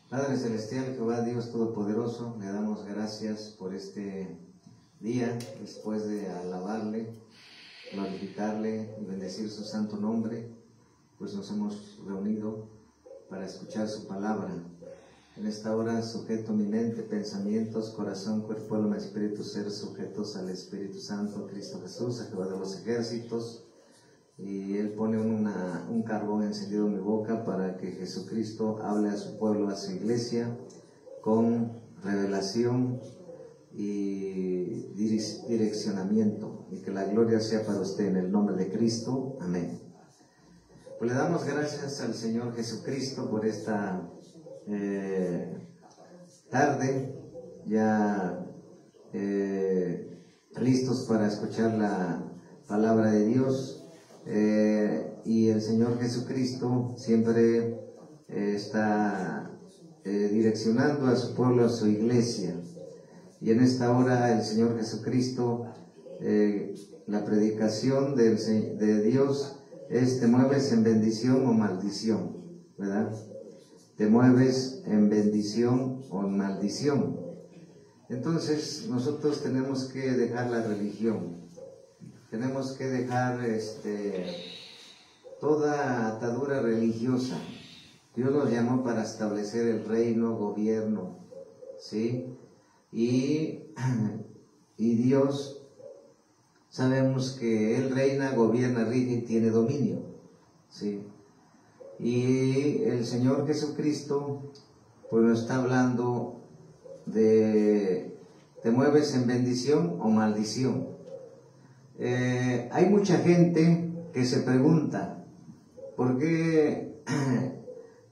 Padre Celestial, Jehová Dios Todopoderoso, le damos gracias por este día, después de alabarle, glorificarle y bendecir su santo nombre, pues nos hemos reunido para escuchar su palabra. En esta hora sujeto mi mente, pensamientos, corazón, cuerpo, alma, espíritu, ser sujetos al Espíritu Santo, a Cristo Jesús, a Jehová de los ejércitos. Y Él pone un carbón encendido en mi boca para que Jesucristo hable a su pueblo, a su iglesia, con revelación y direccionamiento, y que la gloria sea para usted en el nombre de Cristo. Amén. Pues le damos gracias al Señor Jesucristo por esta tarde, ya listos para escuchar la palabra de Dios. Y el Señor Jesucristo siempre está direccionando a su pueblo, a su iglesia. Y en esta hora el Señor Jesucristo, la predicación de Dios es: te mueves en bendición o maldición, ¿verdad? Te mueves en bendición o en maldición. Entonces nosotros tenemos que dejar la religión. Tenemos que dejar toda atadura religiosa. Dios nos llamó para establecer el reino, gobierno, ¿sí? Y Dios, sabemos que Él reina, gobierna, rige y tiene dominio, ¿sí? Y el Señor Jesucristo, pues nos está hablando de: ¿te mueves en bendición o maldición? Hay mucha gente que se pregunta por qué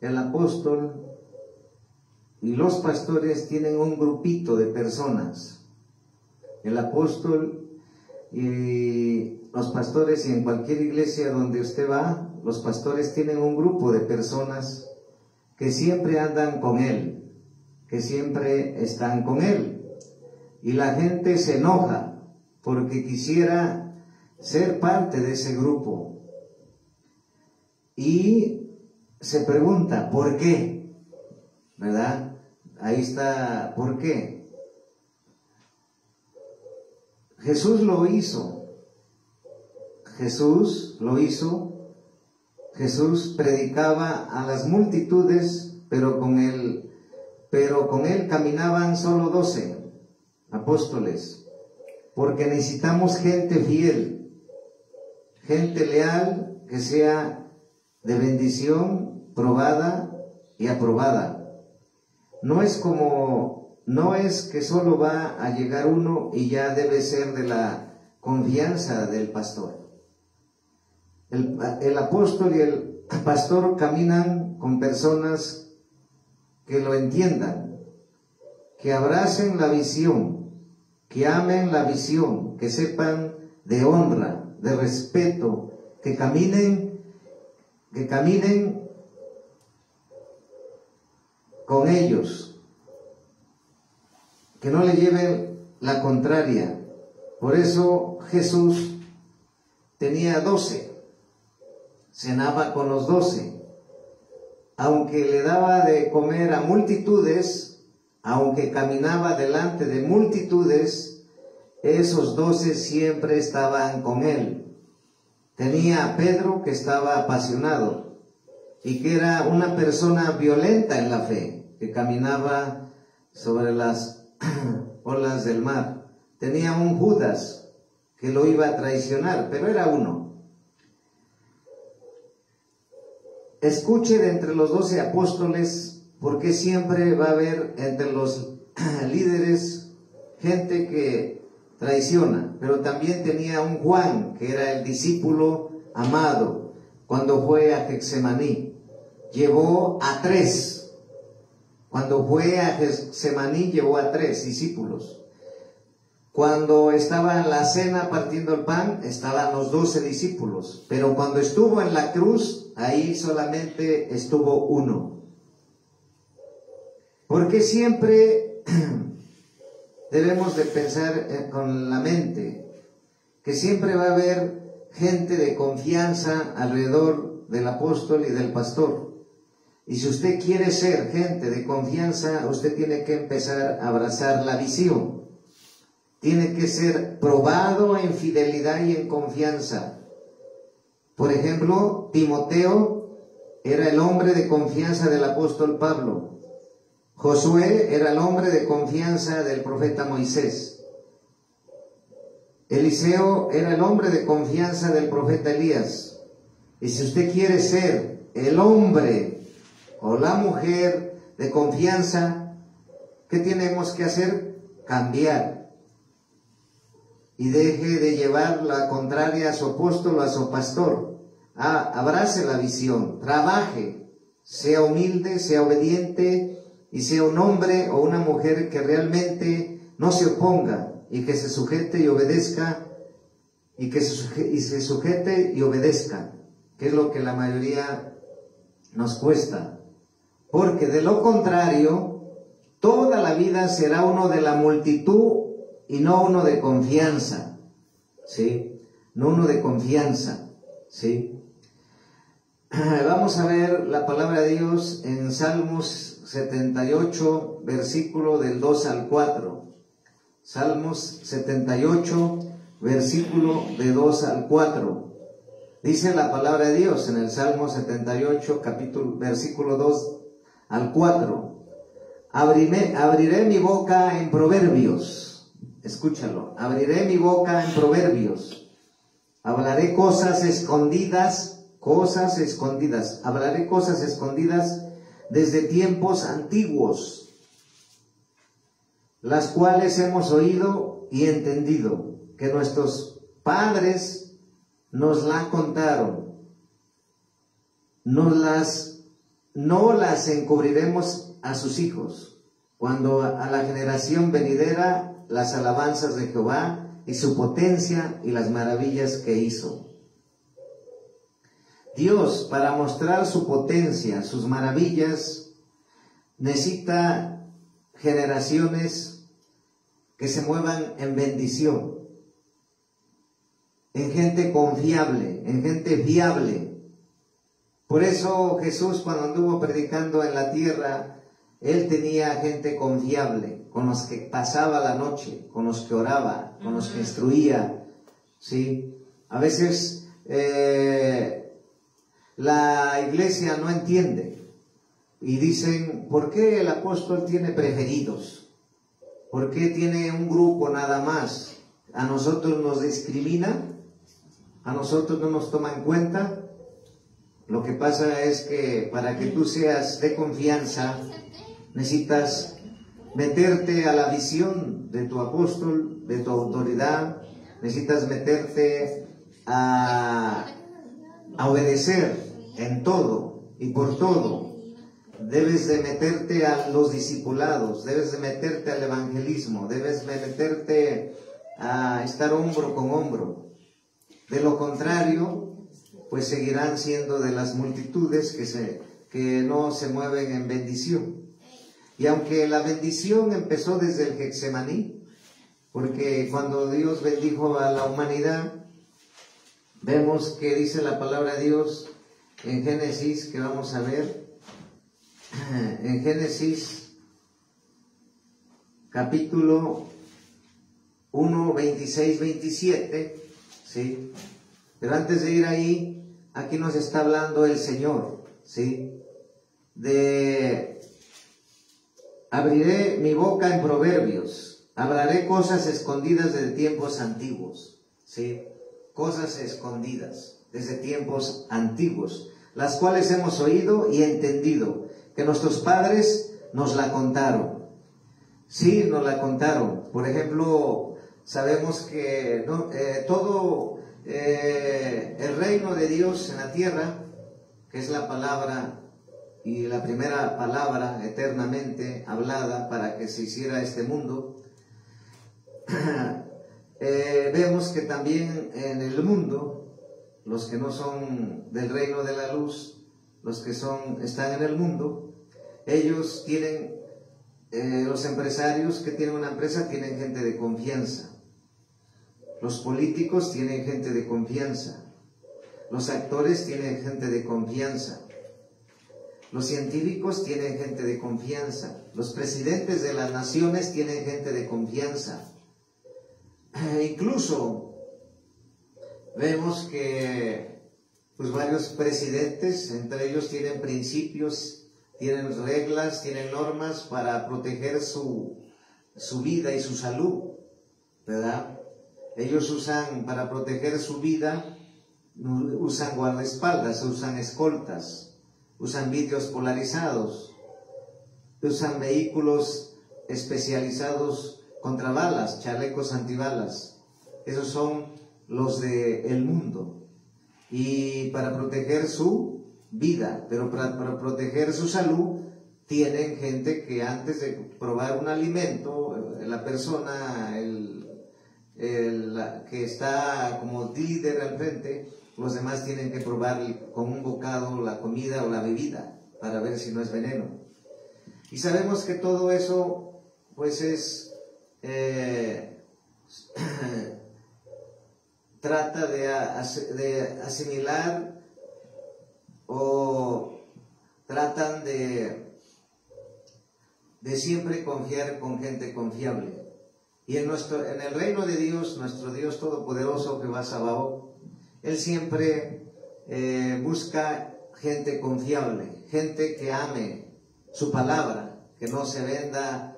el apóstol y los pastores tienen un grupito de personas. El apóstol y los pastores, y en cualquier iglesia donde usted va, los pastores tienen un grupo de personas que siempre andan con él, que siempre están con él, y la gente se enoja porque quisiera ser parte de ese grupo. Y se pregunta, ¿por qué? ¿Verdad? Ahí está, ¿por qué? Jesús lo hizo. Jesús lo hizo. Jesús predicaba a las multitudes, pero con él caminaban solo 12 apóstoles. Porque necesitamos gente fiel, gente leal, que sea de bendición, probada y aprobada. No es que solo va a llegar uno y ya debe ser de la confianza del pastor. El apóstol y el pastor caminan con personas que lo entiendan, que abracen la visión, que amen la visión, que sepan de honra, de respeto, que caminen con ellos, que no le lleven la contraria. Por eso Jesús tenía 12, cenaba con los 12, aunque le daba de comer a multitudes, aunque caminaba delante de multitudes, esos 12 siempre estaban con él. Tenía a Pedro, que estaba apasionado y que era una persona violenta en la fe, que caminaba sobre las olas del mar. Tenía un Judas que lo iba a traicionar, pero era uno. Escuche de entre los 12 apóstoles, porque siempre va a haber entre los líderes gente que traiciona. Pero también tenía un Juan, que era el discípulo amado. Cuando fue a Getsemaní, llevó a 3. Cuando fue a Getsemaní, llevó a 3 discípulos. Cuando estaba en la cena partiendo el pan, estaban los 12 discípulos. Pero cuando estuvo en la cruz, ahí solamente estuvo 1. Porque siempre debemos de pensar con la mente que siempre va a haber gente de confianza alrededor del apóstol y del pastor. Y si usted quiere ser gente de confianza, usted tiene que empezar a abrazar la visión. Tiene que ser probado en fidelidad y en confianza. Por ejemplo, Timoteo era el hombre de confianza del apóstol Pablo. Josué era el hombre de confianza del profeta Moisés. Eliseo era el hombre de confianza del profeta Elías. Y si usted quiere ser el hombre o la mujer de confianza, ¿qué tenemos que hacer? Cambiar. Y deje de llevar la contraria a su apóstol o a su pastor. Abrace la visión, trabaje, sea humilde, sea obediente y sea un hombre o una mujer que realmente no se oponga y que se sujete y obedezca, y que se sujete y obedezca, que es lo que la mayoría nos cuesta. Porque de lo contrario, toda la vida será uno de la multitud y no uno de confianza, ¿sí? No uno de confianza, ¿sí? Vamos a ver la palabra de Dios en Salmos 78, versículo del 2 al 4. Salmos 78, versículo de 2 al 4. Dice la palabra de Dios en el Salmo 78, versículo 2 al 4. Abriré mi boca en proverbios. Escúchalo. Abriré mi boca en proverbios. Hablaré cosas escondidas. Hablaré cosas escondidas desde tiempos antiguos, las cuales hemos oído y entendido, que nuestros padres nos la contaron. No las encubriremos a sus hijos, cuando a la generación venidera las alabanzas de Jehová y su potencia y las maravillas que hizo. Dios, para mostrar su potencia, sus maravillas, necesita generaciones que se muevan en bendición, en gente confiable, en gente fiable. Por eso Jesús, cuando anduvo predicando en la tierra, Él tenía gente confiable, con los que pasaba la noche, con los que oraba, con los que instruía, ¿sí? A veces la iglesia no entiende y dicen, ¿por qué el apóstol tiene preferidos? ¿Por qué tiene un grupo nada más? ¿A nosotros nos discrimina? ¿A nosotros no nos toma en cuenta? Lo que pasa es que para que tú seas de confianza, necesitas meterte a la visión de tu apóstol, de tu autoridad, necesitas meterte a obedecer en todo y por todo. Debes de meterte a los discipulados, debes de meterte al evangelismo, debes de meterte a estar hombro con hombro. De lo contrario, pues seguirán siendo de las multitudes que no se mueven en bendición. Y aunque la bendición empezó desde el Getsemaní, porque cuando Dios bendijo a la humanidad, vemos que dice la palabra de Dios en Génesis, que vamos a ver, en Génesis capítulo 1, 26, 27, ¿sí? Pero antes de ir ahí, aquí nos está hablando el Señor, ¿sí? Abriré mi boca en proverbios, hablaré cosas escondidas desde tiempos antiguos, ¿sí? Cosas escondidas desde tiempos antiguos, las cuales hemos oído y entendido, que nuestros padres nos la contaron. Sí, nos la contaron. Por ejemplo, sabemos que todo el reino de Dios en la tierra, que es la palabra y la primera palabra eternamente hablada para que se hiciera este mundo, vemos que también en el mundo, los que no son del reino de la luz, los que están en el mundo, ellos tienen, los empresarios que tienen una empresa tienen gente de confianza, los políticos tienen gente de confianza, los actores tienen gente de confianza, Los científicos tienen gente de confianza. Los presidentes de las naciones tienen gente de confianza. Incluso vemos que pues varios presidentes, entre ellos, tienen principios, tienen reglas, tienen normas para proteger su vida y su salud, ¿verdad? Ellos usan, para proteger su vida, usan guardaespaldas, usan escoltas, usan vidrios polarizados, usan vehículos especializados contra balas, chalecos antibalas. Esos son los del mundo. Y para proteger su vida, pero para proteger su salud, tienen gente que antes de probar un alimento, la persona que está como líder al frente, los demás tienen que probar con un bocado la comida o la bebida para ver si no es veneno. Y sabemos que todo eso pues es trata de asimilar, o tratan de siempre confiar con gente confiable. Y en el reino de Dios, nuestro Dios Todopoderoso, Jehová Sabaoth, Él siempre busca gente confiable, gente que ame su palabra, que no se venda,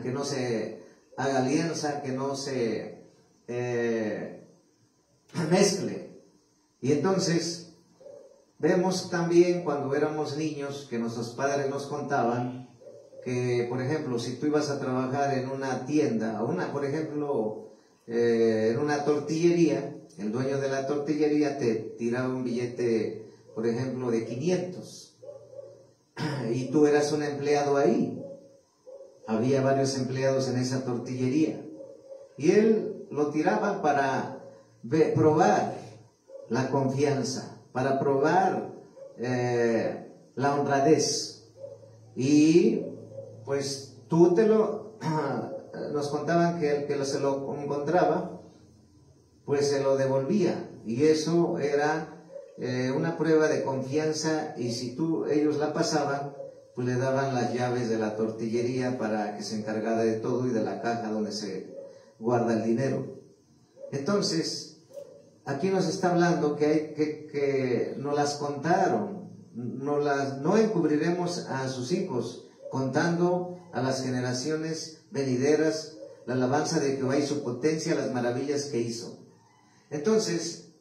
que no se haga alianza, que no se mezcle. Y entonces vemos también cuando éramos niños que nuestros padres nos contaban que, por ejemplo, si tú ibas a trabajar en una tienda, por ejemplo, en una tortillería, el dueño de la tortillería te tiraba un billete, por ejemplo, de 500, y tú eras un empleado ahí. Había varios empleados en esa tortillería, y él lo tiraba para probar la confianza, para probar la honradez. Y pues nos contaban que el que se lo encontraba, pues se lo devolvía, y eso era una prueba de confianza. Y si ellos la pasaban, pues le daban las llaves de la tortillería para que se encargara de todo, y de la caja donde se guarda el dinero. Entonces, aquí nos está hablando que nos las contaron, no encubriremos a sus hijos, contando a las generaciones venideras la alabanza de Jehová y su potencia, las maravillas que hizo. Entonces,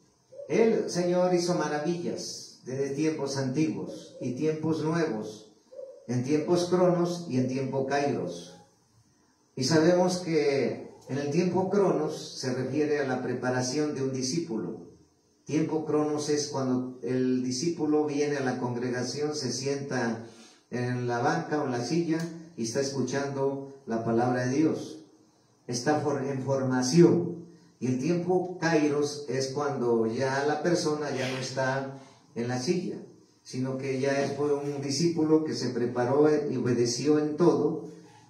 el Señor hizo maravillas desde tiempos antiguos y tiempos nuevos, en tiempos cronos y en tiempo kairos. Y sabemos que en el tiempo cronos se refiere a la preparación de un discípulo. Tiempo cronos es cuando el discípulo viene a la congregación, se sienta en la banca o en la silla y está escuchando la palabra de Dios. Está en formación. Y el tiempo kairos es cuando ya la persona ya no está en la silla, sino que ya fue un discípulo que se preparó y obedeció en todo,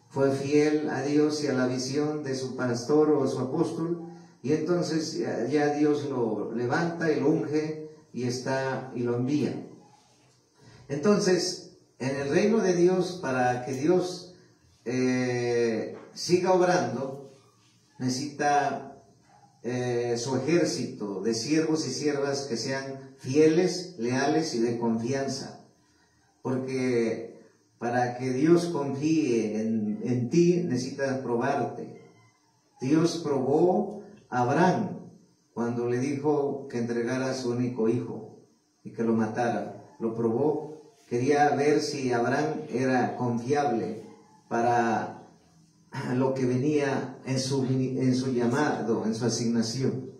fue fiel a Dios y a la visión de su pastor o su apóstol, y entonces ya Dios lo levanta y lo unge y lo envía. Entonces, en el reino de Dios, para que Dios siga obrando, necesita su ejército de siervos y siervas que sean fieles, leales y de confianza. Porque para que Dios confíe en ti, necesitas probarte. Dios probó a Abraham cuando le dijo que entregara a su único hijo y que lo matara. Lo probó, quería ver si Abraham era confiable para lo que venía en su llamado, en su asignación.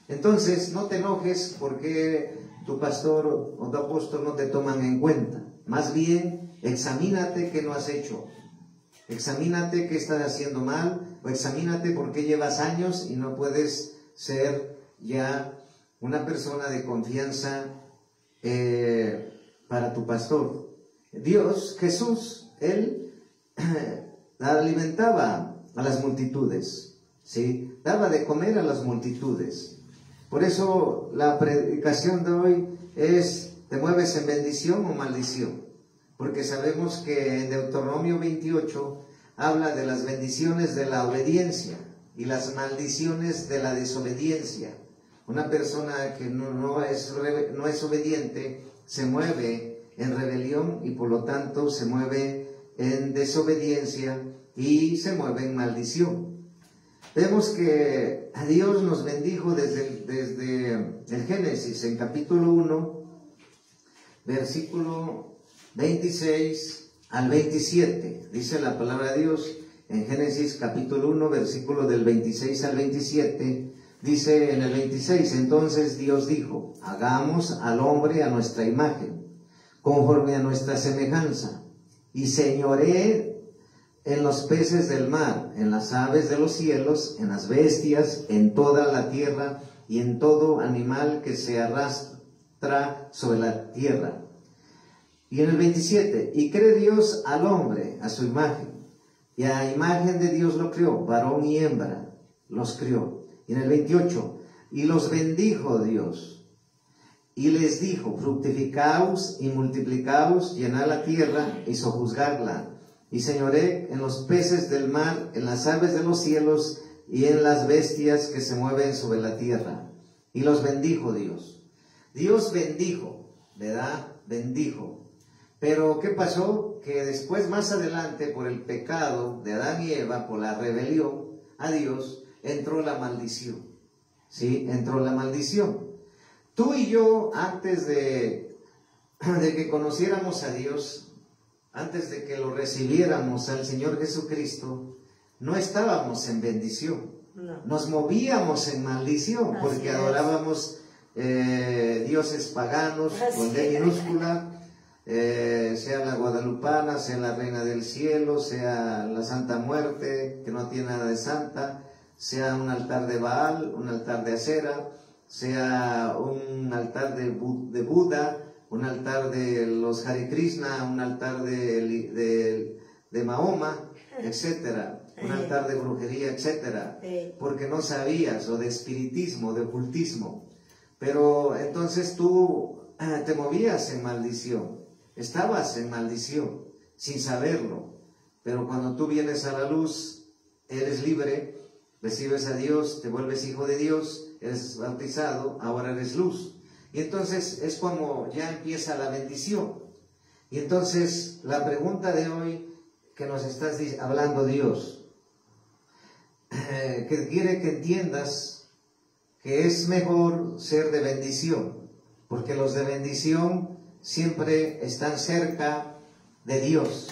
Entonces, no te enojes porque tu pastor o tu apóstol no te toman en cuenta. Más bien, examínate qué no has hecho. Examínate qué estás haciendo mal, o examínate por qué llevas años y no puedes ser ya una persona de confianza para tu pastor. Dios, Jesús, Él alimentaba a las multitudes, ¿sí? Daba de comer a las multitudes. Por eso la predicación de hoy es: ¿te mueves en bendición o maldición? porque sabemos que en Deuteronomio 28 habla de las bendiciones de la obediencia y las maldiciones de la desobediencia. Una persona que no es obediente se mueve en rebelión y por lo tanto se mueve en desobediencia y se mueve en maldición. Vemos que a Dios nos bendijo desde el Génesis, en capítulo 1, versículo 26 al 27. Dice la palabra de Dios en Génesis capítulo 1, versículo del 26 al 27. Dice en el 26, entonces Dios dijo, hagamos al hombre a nuestra imagen, conforme a nuestra semejanza, y señoree en los peces del mar, en las aves de los cielos, en las bestias, en toda la tierra y en todo animal que se arrastra sobre la tierra. Y en el 27, y creó Dios al hombre a su imagen, y a imagen de Dios lo creó, varón y hembra los creó. Y en el 28, y los bendijo Dios, y les dijo, fructificaos y multiplicaos, llenad la tierra y sojuzgadla, y señoré en los peces del mar, en las aves de los cielos y en las bestias que se mueven sobre la tierra. Y los bendijo Dios. Dios bendijo, ¿verdad? Bendijo. Pero ¿qué pasó? Que después, más adelante, por el pecado de Adán y Eva, por la rebelión a Dios, entró la maldición. ¿Sí? Entró la maldición. Tú y yo, antes de que conociéramos a Dios, antes de que lo recibiéramos al Señor Jesucristo, no estábamos en bendición. No. Nos movíamos en maldición, porque adorábamos dioses paganos con D minúscula, sea la guadalupana, sea la reina del cielo, sea la Santa Muerte, que no tiene nada de santa, sea un altar de Baal, un altar de Acera, sea un altar de Buda, un altar de los Hare Krishna, un altar de Mahoma, etcétera, un altar de brujería, etcétera, porque no sabías, o de espiritismo, de ocultismo. Pero entonces tú te movías en maldición, estabas en maldición, sin saberlo. Pero cuando tú vienes a la luz, eres libre, recibes a Dios, te vuelves hijo de Dios, eres bautizado, ahora eres luz. Y entonces es como ya empieza la bendición. Y entonces la pregunta de hoy que nos estás hablando Dios, que quiere que entiendas que es mejor ser de bendición, porque los de bendición siempre están cerca de Dios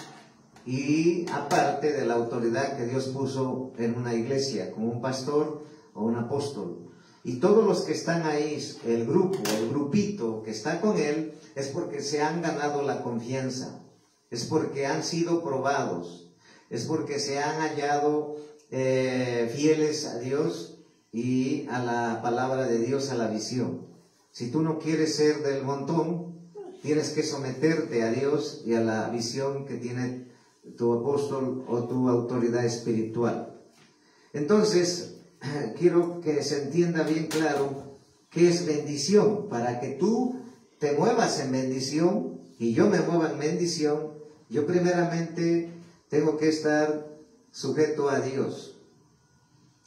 y aparte de la autoridad que Dios puso en una iglesia, como un pastor o un apóstol. Y todos los que están ahí, el grupo, el grupito que está con él, es porque se han ganado la confianza, es porque han sido probados, es porque se han hallado fieles a Dios y a la palabra de Dios, a la visión. Si tú no quieres ser del montón, tienes que someterte a Dios y a la visión que tiene tu apóstol o tu autoridad espiritual. Entonces, quiero que se entienda bien claro qué es bendición, para que tú te muevas en bendición y yo me mueva en bendición. Yo primeramente tengo que estar sujeto a Dios,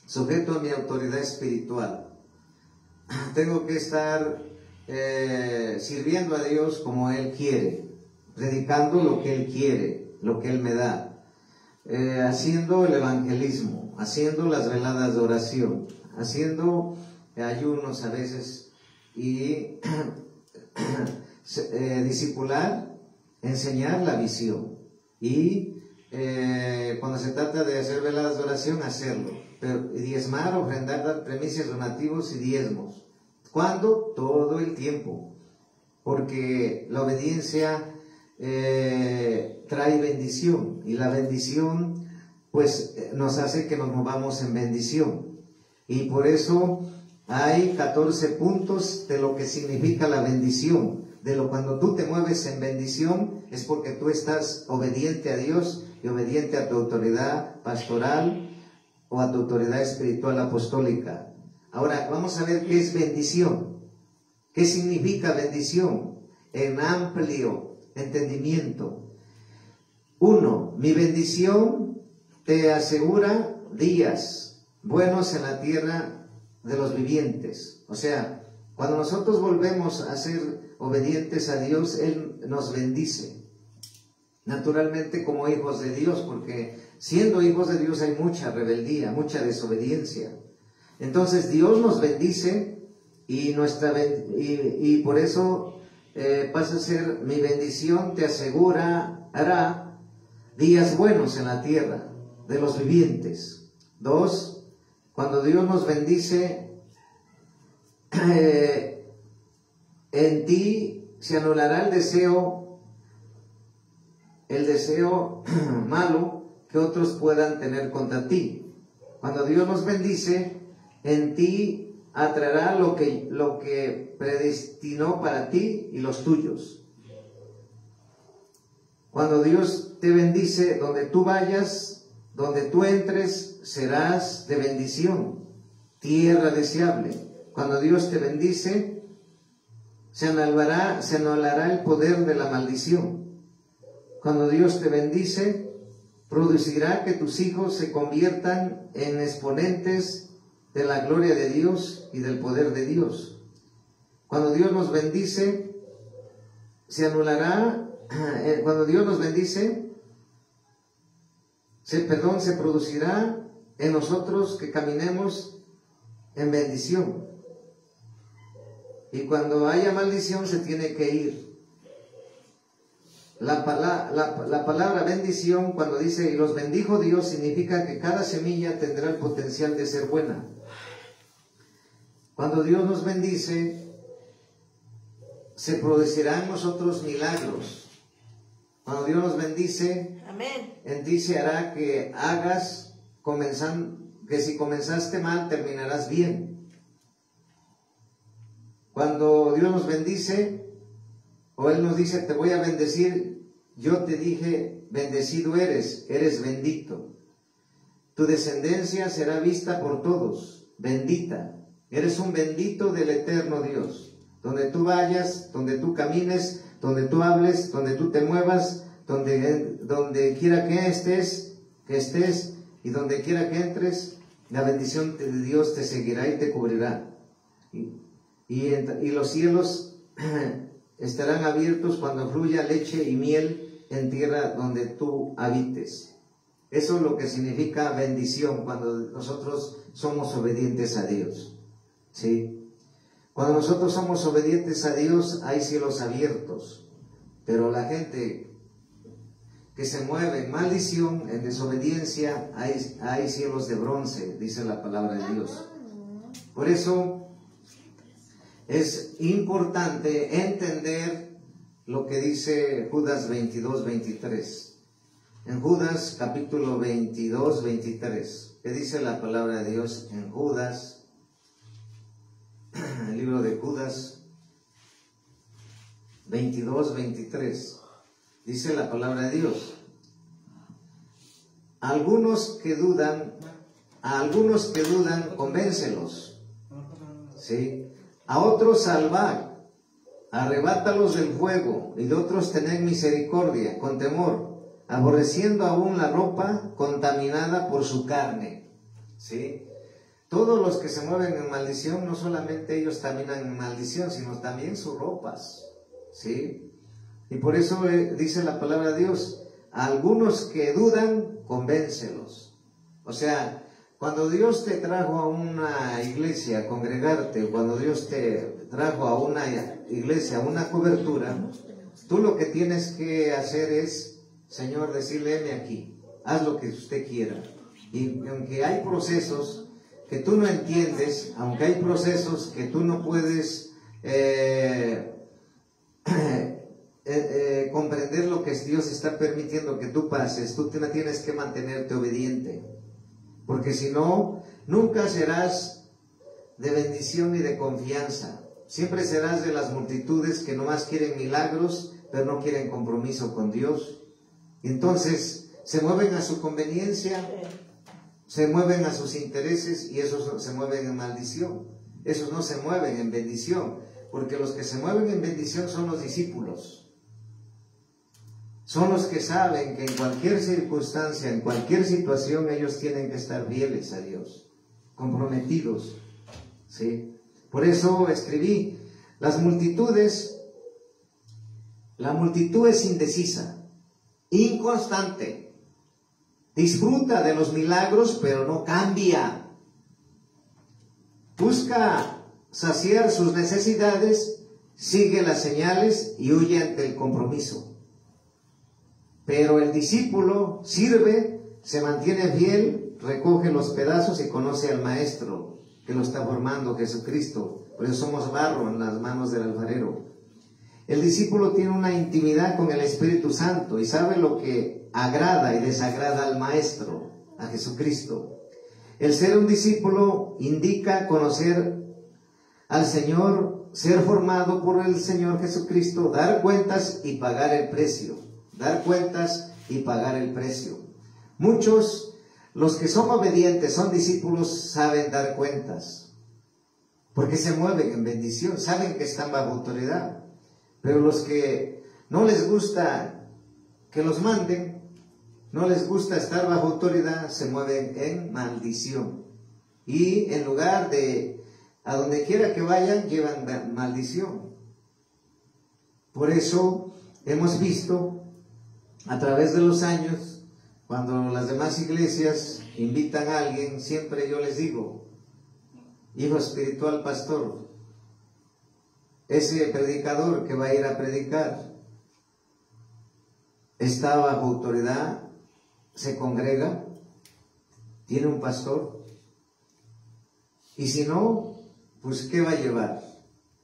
sujeto a mi autoridad espiritual. Tengo que estar sirviendo a Dios como Él quiere, predicando lo que Él quiere, lo que Él me da, haciendo el evangelismo, haciendo las veladas de oración, haciendo ayunos a veces y discipular, enseñar la visión y cuando se trata de hacer veladas de oración, hacerlo, pero diezmar, ofrendar, dar primicias, donativos y diezmos. ¿Cuándo? Todo el tiempo, porque la obediencia trae bendición y la bendición pues nos hace que nos movamos en bendición. Y por eso hay 14 puntos de lo que significa la bendición. Cuando tú te mueves en bendición es porque tú estás obediente a Dios y obediente a tu autoridad pastoral o a tu autoridad espiritual apostólica. Ahora vamos a ver qué es bendición. ¿Qué significa bendición? En amplio entendimiento. 1. Mi bendición te asegura días buenos en la tierra de los vivientes. O sea, cuando nosotros volvemos a ser obedientes a Dios, Él nos bendice. Naturalmente como hijos de Dios, porque siendo hijos de Dios hay mucha rebeldía, mucha desobediencia. Entonces Dios nos bendice y por eso pasa a ser: mi bendición te asegurará días buenos en la tierra de los vivientes. 2. Cuando Dios nos bendice, en ti se anulará el deseo malo que otros puedan tener contra ti. Cuando Dios nos bendice, en ti atraerá lo que predestinó para ti y los tuyos. Cuando Dios te bendice, donde tú vayas, donde tú entres, serás de bendición, tierra deseable. Cuando Dios te bendice, se anulará el poder de la maldición. Cuando Dios te bendice, producirá que tus hijos se conviertan en exponentes de la gloria de Dios y del poder de Dios. Cuando Dios nos bendice, se producirá en nosotros que caminemos en bendición. Y cuando haya maldición se tiene que ir. La palabra bendición, cuando dice y los bendijo Dios, significa que cada semilla tendrá el potencial de ser buena. Cuando Dios nos bendice, se producirán en nosotros milagros. Cuando Dios nos bendice, amén, en ti se hará que si comenzaste mal, terminarás bien. Cuando Dios nos bendice, o Él nos dice, te voy a bendecir, yo te dije, bendecido eres bendito. Tu descendencia será vista por todos, bendita. Eres un bendito del eterno Dios. Donde tú vayas, donde tú camines, donde tú hables, donde tú te muevas, donde quiera que estés, y donde quiera que entres, la bendición de Dios te seguirá y te cubrirá. Y los cielos estarán abiertos cuando fluya leche y miel en tierra donde tú habites. Eso es lo que significa bendición cuando nosotros somos obedientes a Dios. ¿Sí? Cuando nosotros somos obedientes a Dios hay cielos abiertos, pero la gente que se mueve en maldición, en desobediencia, hay cielos de bronce, dice la palabra de Dios. Por eso es importante entender lo que dice Judas 22-23. En Judas capítulo 22-23, ¿qué dice la palabra de Dios en Judas? El libro de Judas 22-23. Dice la palabra de Dios: a algunos que dudan, convéncelos. ¿Sí? A otros salvad, arrebátalos del fuego, y de otros tened misericordia, con temor, aborreciendo aún la ropa contaminada por su carne. ¿Sí? Todos los que se mueven en maldición, no solamente ellos caminan en maldición, sino también sus ropas. ¿Sí? Y por eso dice la palabra de Dios: a algunos que dudan, convéncelos. O sea, cuando Dios te trajo a una iglesia a congregarte, cuando Dios te trajo a una iglesia, a una cobertura, tú lo que tienes que hacer es, Señor, decirle, heme aquí, haz lo que usted quiera. Y aunque hay procesos que tú no entiendes, aunque hay procesos que tú no puedes comprender lo que Dios está permitiendo que tú pases, tú tienes que mantenerte obediente, porque si no, nunca serás de bendición ni de confianza. Siempre serás de las multitudes que nomás quieren milagros, pero no quieren compromiso con Dios. Y entonces se mueven a su conveniencia, se mueven a sus intereses, y esos se mueven en maldición. Esos no se mueven en bendición, porque los que se mueven en bendición son los discípulos. son los que saben que en cualquier circunstancia, en cualquier situación, ellos tienen que estar fieles a Dios, comprometidos, ¿sí? Por eso escribí, la multitud es indecisa, inconstante, disfruta de los milagros, pero no cambia, busca saciar sus necesidades, sigue las señales y huye ante el compromiso. Pero el discípulo sirve, se mantiene fiel, recoge los pedazos y conoce al maestro que lo está formando, Jesucristo. Por eso somos barro en las manos del alfarero. El discípulo tiene una intimidad con el Espíritu Santo y sabe lo que agrada y desagrada al maestro, a Jesucristo. El ser un discípulo indica conocer al Señor, ser formado por el Señor Jesucristo, dar cuentas y pagar el precio. Dar cuentas y pagar el precio. Muchos, los que son obedientes, son discípulos, saben dar cuentas, porque se mueven en bendición, saben que están bajo autoridad. Pero los que no les gusta que los manden, no les gusta estar bajo autoridad, se mueven en maldición. Y en lugar de, a donde quiera que vayan, llevan maldición. Por eso hemos visto a través de los años, cuando las demás iglesias invitan a alguien, siempre yo les digo, hijo espiritual pastor, ese predicador que va a ir a predicar, está bajo autoridad, se congrega, tiene un pastor, y si no, pues ¿qué va a llevar?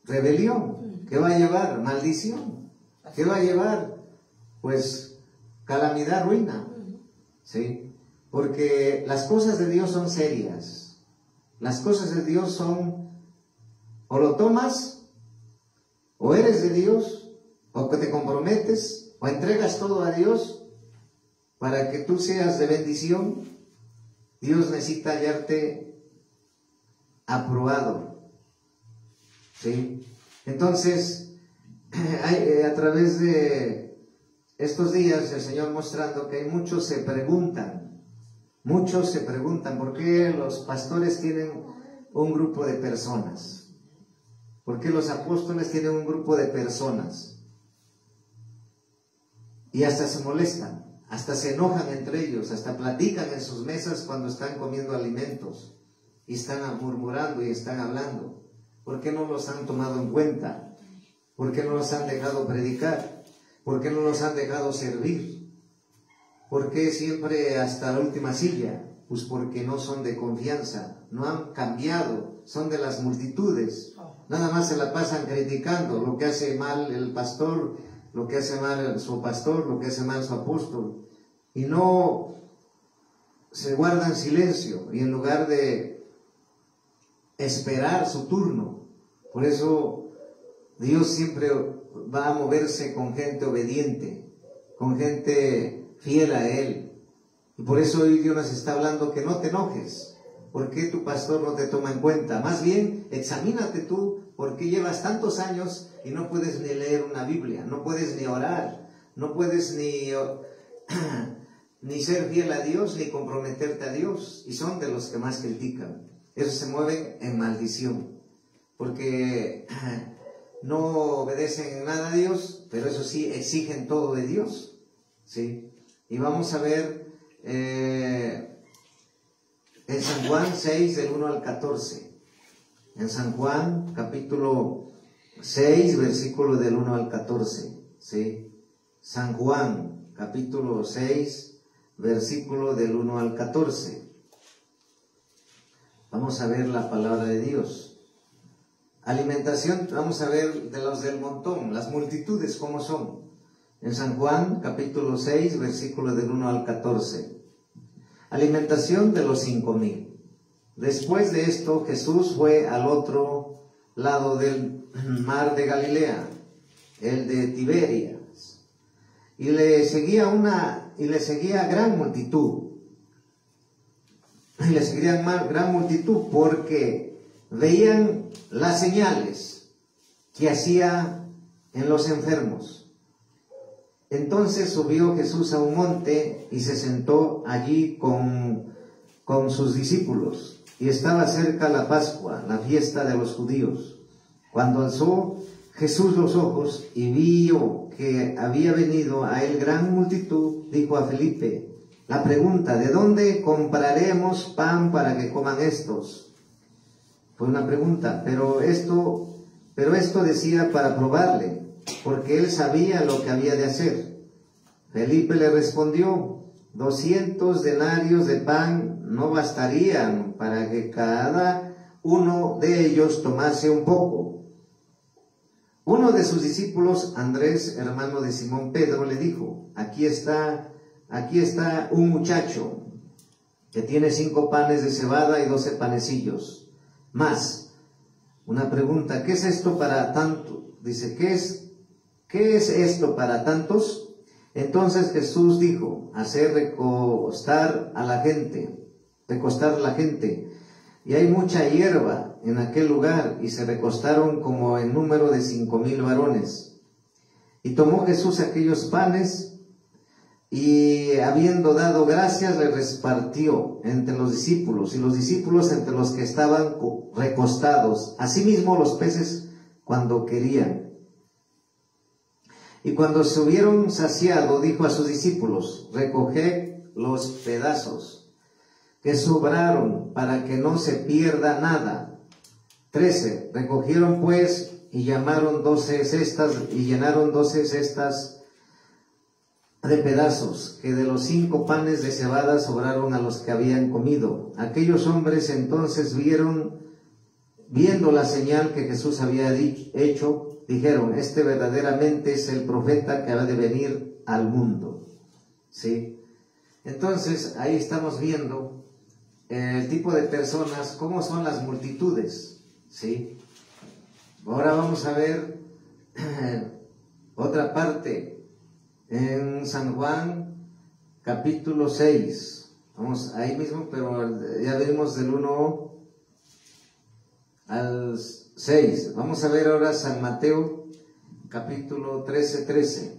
Rebelión. ¿Qué va a llevar? Maldición. ¿Qué va a llevar? Pues calamidad, ruina, ¿sí? Porque las cosas de Dios son serias. Las cosas de Dios son, o lo tomas, o eres de Dios, o que te comprometes, o entregas todo a Dios para que tú seas de bendición. Dios necesita hallarte aprobado, ¿sí? Entonces, a través de estos días el Señor mostrando que muchos se preguntan por qué los pastores tienen un grupo de personas, por qué los apóstoles tienen un grupo de personas, y hasta se molestan, hasta se enojan entre ellos, hasta platican en sus mesas cuando están comiendo alimentos y están murmurando y están hablando. ¿Por qué no los han tomado en cuenta? ¿Por qué no los han dejado predicar? ¿Por qué no los han dejado servir? ¿Por qué siempre hasta la última silla? Pues porque no son de confianza, no han cambiado, son de las multitudes. Nada más se la pasan criticando lo que hace mal el pastor, lo que hace mal su pastor, lo que hace mal su apóstol. Y no se guardan silencio, y en lugar de esperar su turno. Por eso Dios siempre va a moverse con gente obediente, con gente fiel a Él. Y por eso hoy Dios nos está hablando que no te enojes. ¿Por qué tu pastor no te toma en cuenta? Más bien, examínate tú, ¿por qué llevas tantos años y no puedes ni leer una Biblia? No puedes ni orar, no puedes ni ser fiel a Dios, ni comprometerte a Dios. Y son de los que más critican. Esos se mueven en maldición, porque no obedecen en nada a Dios, pero eso sí, exigen todo de Dios, ¿sí? Y vamos a ver en San Juan 6, del 1 al 14. En San Juan, capítulo 6, versículo del 1 al 14, ¿sí? San Juan, capítulo 6, versículo del 1 al 14. Vamos a ver la palabra de Dios. Alimentación, vamos a ver de los del montón, las multitudes, ¿cómo son? En San Juan, capítulo 6, versículo del 1 al 14. Alimentación de los 5,000. Después de esto, Jesús fue al otro lado del mar de Galilea, el de Tiberias, y le seguía gran multitud. Y le seguían gran multitud porque veían las señales que hacía en los enfermos. Entonces subió Jesús a un monte y se sentó allí con sus discípulos. Y estaba cerca la Pascua, la fiesta de los judíos. Cuando alzó Jesús los ojos y vio que había venido a él gran multitud, dijo a Felipe la pregunta: ¿de dónde compraremos pan para que coman estos? Fue una pregunta, pero esto decía para probarle, porque él sabía lo que había de hacer. Felipe le respondió: 200 denarios de pan no bastarían para que cada uno de ellos tomase un poco. Uno de sus discípulos, Andrés, hermano de Simón Pedro, le dijo: aquí está un muchacho que tiene 5 panes de cebada y 12 panecillos. Más, una pregunta: ¿qué es esto para tanto? Dice, ¿qué es esto para tantos? Entonces Jesús dijo: hacer recostar la gente. Y hay mucha hierba en aquel lugar, y se recostaron como en número de 5,000 varones. Y tomó Jesús aquellos panes, y habiendo dado gracias, le repartió entre los discípulos, y los discípulos entre los que estaban recostados, asimismo los peces cuando querían. Y cuando se hubieron saciado, dijo a sus discípulos: recoged los pedazos que sobraron, para que no se pierda nada. 13. Recogieron pues y llenaron 12 cestas de pedazos, que de los 5 panes de cebada sobraron a los que habían comido. Aquellos hombres entonces viendo la señal que Jesús había hecho, dijeron: este verdaderamente es el profeta que ha de venir al mundo. ¿Sí? Entonces ahí estamos viendo el tipo de personas, cómo son las multitudes. ¿Sí? Ahora vamos a ver otra parte en San Juan capítulo 6. Vamos ahí mismo, pero ya vimos del 1 al 6. Vamos a ver ahora San Mateo capítulo 13.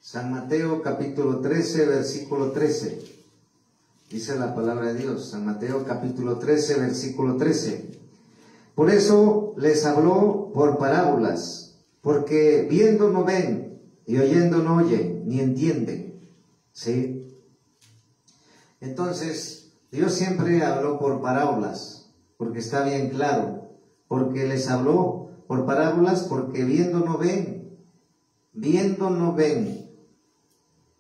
San Mateo capítulo 13, versículo 13. Dice la palabra de Dios, San Mateo capítulo 13, versículo 13. Por eso les habló por parábolas, porque viendo no ven, y oyendo no oyen, ni entienden. ¿Sí? Entonces, Dios siempre habló por parábolas, porque está bien claro, porque les habló por parábolas, porque viendo no ven,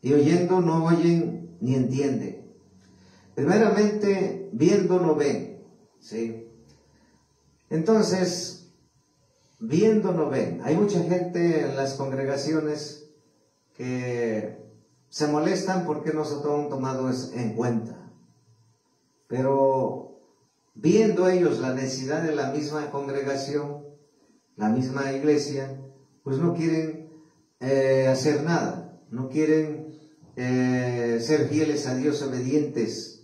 y oyendo no oyen, ni entienden. Primeramente, viendo no ven. ¿Sí? Entonces, viendo no ven. Hay mucha gente en las congregaciones que se molestan porque no se han tomado en cuenta. Pero viendo ellos la necesidad de la misma congregación, la misma iglesia, pues no quieren hacer nada, no quieren ser fieles a Dios, obedientes,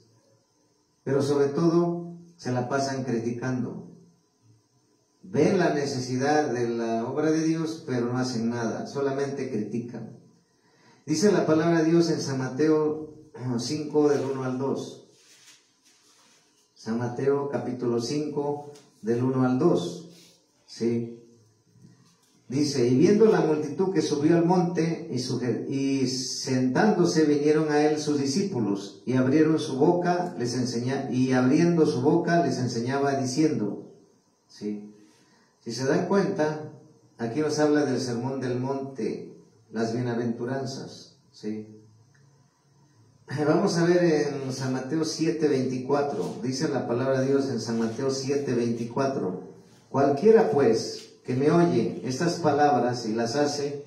pero sobre todo se la pasan criticando. Ven la necesidad de la obra de Dios, pero no hacen nada, solamente critican. Dice la palabra de Dios en San Mateo 5, del 1 al 2. San Mateo capítulo 5, del 1 al 2. ¿Sí? Dice: y viendo la multitud que subió al monte, y sentándose vinieron a él sus discípulos, y abriendo su boca les enseñaba diciendo. ¿Sí? Si se dan cuenta, aquí nos habla del sermón del monte, las bienaventuranzas. ¿Sí? Vamos a ver en San Mateo 7:24. Dice la palabra de Dios en San Mateo 7:24: cualquiera pues que me oye estas palabras y las hace,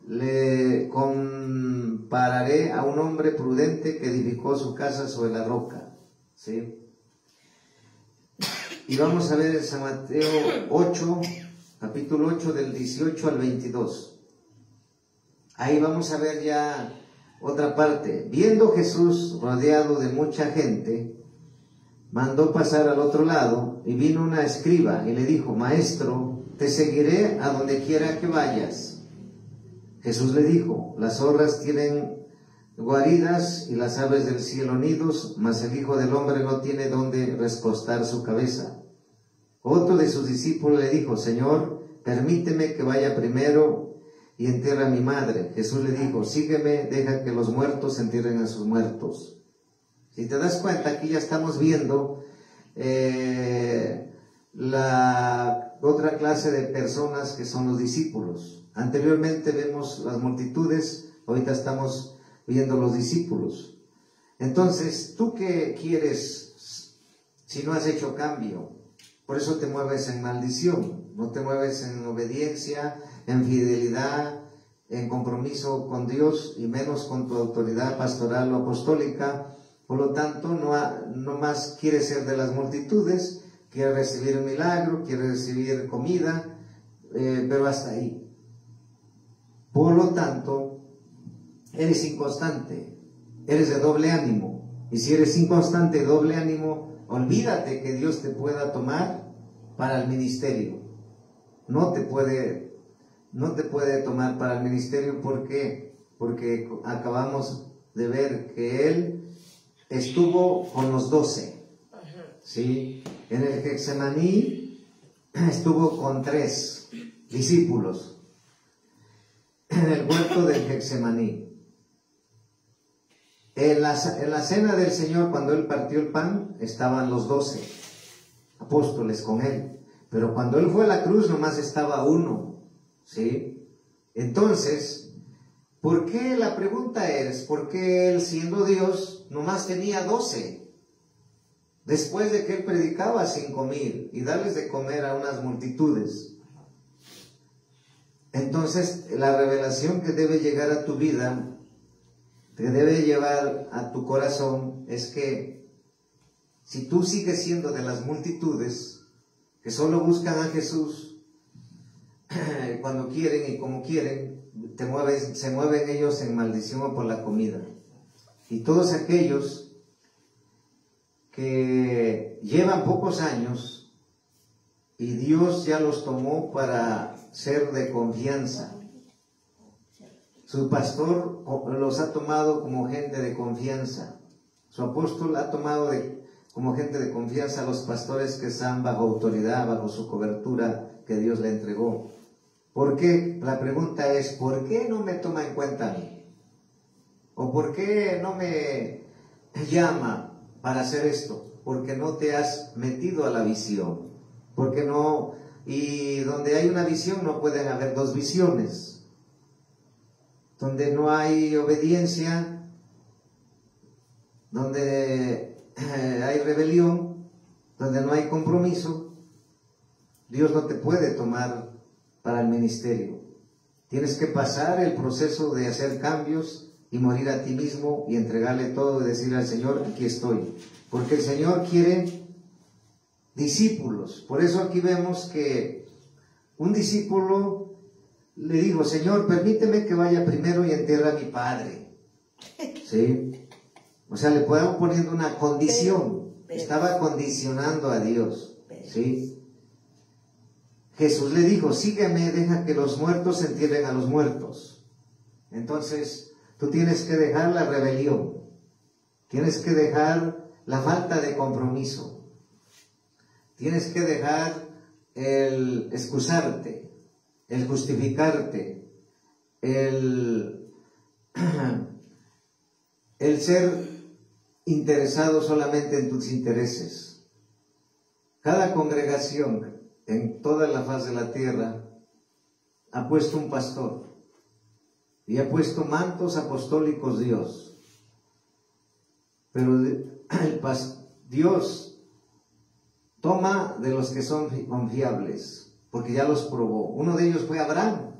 le compararé a un hombre prudente que edificó su casa sobre la roca. ¿Sí? Y vamos a ver en San Mateo 8, capítulo 8, del 18 al 22. Ahí vamos a ver ya otra parte. Viendo Jesús rodeado de mucha gente, mandó pasar al otro lado, y vino una escriba y le dijo: Maestro, te seguiré a donde quiera que vayas. Jesús le dijo: las zorras tienen guaridas y las aves del cielo nidos, mas el Hijo del Hombre no tiene donde recostar su cabeza. Otro de sus discípulos le dijo: Señor, permíteme que vaya primero y entierre a mi madre. Jesús le dijo: sígueme, deja que los muertos entierren a sus muertos. Si te das cuenta, aquí ya estamos viendo la otra clase de personas que son los discípulos. Anteriormente vemos las multitudes, ahorita estamos viendo los discípulos. Entonces, ¿tú qué quieres si no has hecho cambio? Por eso te mueves en maldición, no te mueves en obediencia, en fidelidad, en compromiso con Dios y menos con tu autoridad pastoral o apostólica. Por lo tanto, no más quieres ser de las multitudes, quieres recibir un milagro, quieres recibir comida, pero hasta ahí. Por lo tanto, eres inconstante, eres de doble ánimo. Y si eres inconstante y doble ánimo, olvídate que Dios te pueda tomar para el ministerio. No te puede tomar para el ministerio. ¿Por qué? Porque acabamos de ver que Él estuvo con los 12. ¿Sí? En el Getsemaní estuvo con 3 discípulos. En el huerto del Getsemaní. En la cena del Señor, cuando Él partió el pan, estaban los 12 apóstoles con Él. Pero cuando Él fue a la cruz, nomás estaba uno. ¿Sí? Entonces, ¿por qué? La pregunta es, ¿por qué Él, siendo Dios, nomás tenía 12? Después de que Él predicaba a 5,000 y darles de comer a unas multitudes. Entonces, la revelación que debe llegar a tu vida, que debe llevar a tu corazón, es que si tú sigues siendo de las multitudes que solo buscan a Jesús cuando quieren y como quieren, se mueven ellos en maldición o por la comida. Y todos aquellos que llevan pocos años y Dios ya los tomó para ser de confianza. Su pastor los ha tomado como gente de confianza. Su apóstol ha tomado como gente de confianza a los pastores que están bajo autoridad, bajo su cobertura que Dios le entregó. ¿Por qué? La pregunta es, ¿por qué no me toma en cuenta a mí? ¿O por qué no me llama para hacer esto? Porque no te has metido a la visión. Porque no, y donde hay una visión no pueden haber 2 visiones. Donde no hay obediencia, donde hay rebelión, donde no hay compromiso, Dios no te puede tomar para el ministerio. Tienes que pasar el proceso de hacer cambios y morir a ti mismo y entregarle todo y decirle al Señor: aquí estoy. Porque el Señor quiere discípulos. Por eso aquí vemos que un discípulo le dijo: Señor, permíteme que vaya primero y entierre a mi padre. ¿Sí? O sea, le podemos poniendo una condición. Estaba condicionando a Dios. ¿Sí? Jesús le dijo: sígueme, deja que los muertos entierren a los muertos. Entonces, tú tienes que dejar la rebelión. Tienes que dejar la falta de compromiso. Tienes que dejar el excusarte, el justificarte, el ser interesado solamente en tus intereses. Cada congregación en toda la faz de la tierra ha puesto un pastor y ha puesto mantos apostólicos Dios. Pero Dios toma de los que son confiables, porque ya los probó. Uno de ellos fue Abraham,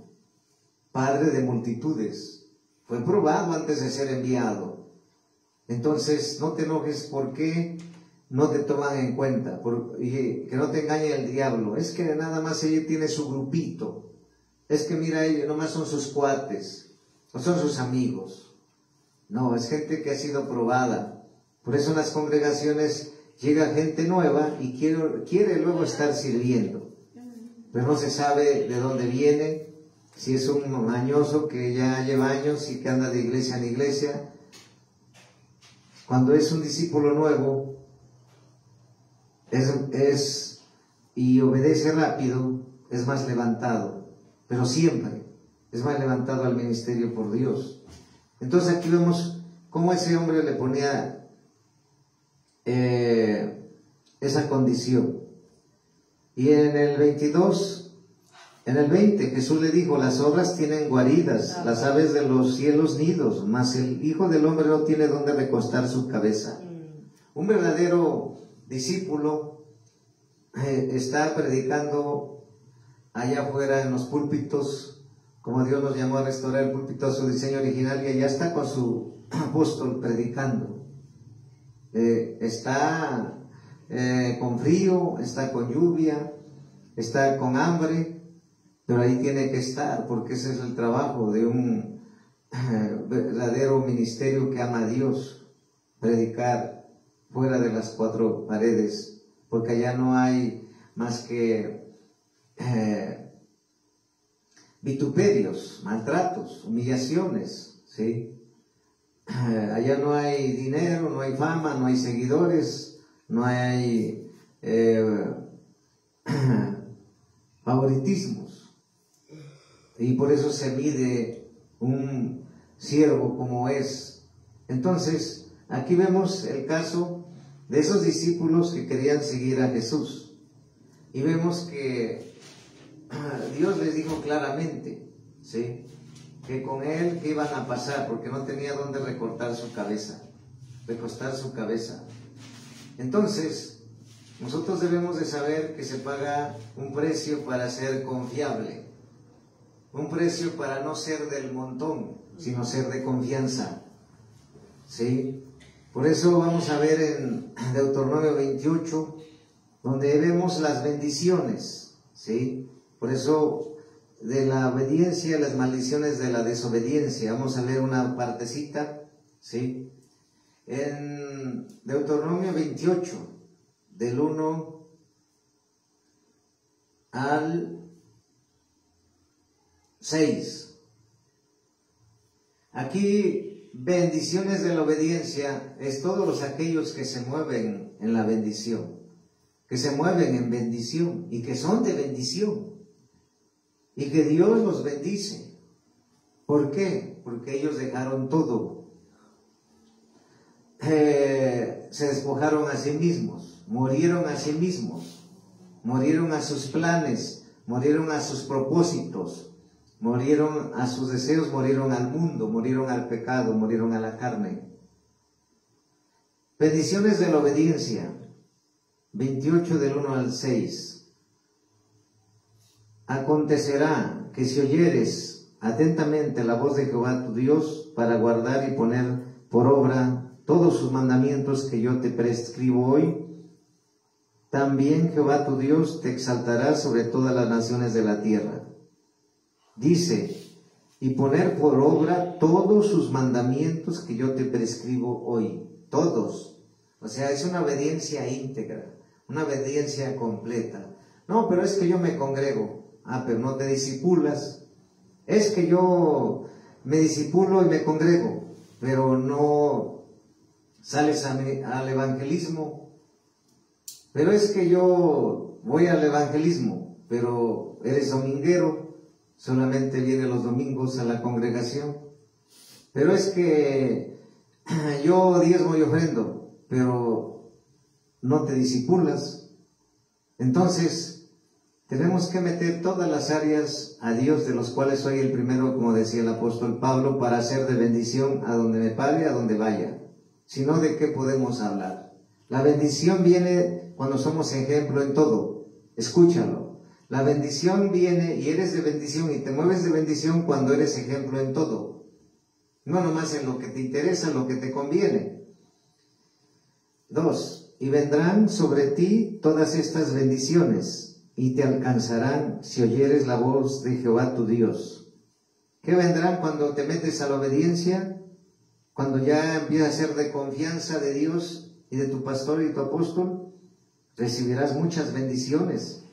padre de multitudes. Fue probado antes de ser enviado. Entonces, no te enojes porque no te toman en cuenta, y que no te engañe el diablo. Es que nada más ella tiene su grupito. Es que mira, ellos nomás son sus cuates, o son sus amigos. No, es gente que ha sido probada. Por eso en las congregaciones llega gente nueva y quiere luego estar sirviendo. Pero no se sabe de dónde viene, Si es un mañoso que ya lleva años y que anda de iglesia en iglesia, cuando es un discípulo nuevo y obedece rápido, es más levantado, pero siempre es más levantado al ministerio por Dios. Entonces aquí vemos cómo ese hombre le ponía esa condición. Y en el 20 Jesús le dijo: las zorras tienen guaridas, las aves de los cielos nidos, mas el Hijo del Hombre no tiene donde recostar su cabeza. Un verdadero discípulo está predicando allá afuera en los púlpitos, como Dios nos llamó a restaurar el púlpito a su diseño original, y allá está con su apóstol predicando. Está con frío, está con lluvia, está con hambre, pero ahí tiene que estar, porque ese es el trabajo de un verdadero ministerio que ama a Dios: predicar fuera de las cuatro paredes, porque allá no hay más que vituperios, maltratos, humillaciones, ¿sí? Allá no hay dinero, no hay fama, no hay seguidores, no hay favoritismos. Y por eso se mide un siervo como es. Entonces, aquí vemos el caso de esos discípulos que querían seguir a Jesús. Y vemos que Dios les dijo claramente, ¿sí?, que con él que iban a pasar, porque no tenía dónde recostar su cabeza. Entonces, nosotros debemos de saber que se paga un precio para ser confiable, un precio para no ser del montón, sino ser de confianza, ¿sí? Por eso vamos a ver en Deuteronomio 28, donde vemos las bendiciones, ¿sí? Por eso, de la obediencia, las maldiciones de la desobediencia. Vamos a leer una partecita, ¿sí? En Deuteronomio 28, del 1 al 6. Aquí, bendiciones de la obediencia es todos aquellos que se mueven en la bendición, que se mueven en bendición y que son de bendición. Y que Dios los bendice. ¿Por qué? Porque ellos dejaron todo. Se despojaron a sí mismos, murieron a sí mismos, murieron a sus planes, murieron a sus propósitos, murieron a sus deseos, murieron al mundo, murieron al pecado, murieron a la carne. Bendiciones de la obediencia, 28 del 1 al 6. Acontecerá que si oyeres atentamente la voz de Jehová tu Dios para guardar y poner por obra todos sus mandamientos que yo te prescribo hoy, también Jehová tu Dios te exaltará sobre todas las naciones de la tierra. Dice, y poner por obra todos sus mandamientos que yo te prescribo hoy. Todos. O sea, es una obediencia íntegra, una obediencia completa. No, pero es que yo me congrego. Ah, pero no te disipulas. Es que yo me disipulo y me congrego, pero no sales al evangelismo. Pero es que yo voy al evangelismo, pero eres dominguero, solamente vienes los domingos a la congregación. Pero es que yo diezmo y ofrendo, pero no te disipulas. Entonces, tenemos que meter todas las áreas a Dios, de los cuales soy el primero, como decía el apóstol Pablo, para hacer de bendición a donde me pare, a donde vaya. Si no, ¿de qué podemos hablar? La bendición viene cuando somos ejemplo en todo. Escúchalo. La bendición viene y eres de bendición y te mueves de bendición cuando eres ejemplo en todo. No nomás en lo que te interesa, en lo que te conviene. 2. Y vendrán sobre ti todas estas bendiciones, y te alcanzarán si oyeres la voz de Jehová tu Dios. ¿Qué vendrán cuando te metes a la obediencia? Cuando ya empiezas a ser de confianza de Dios y de tu pastor y tu apóstol, recibirás muchas bendiciones.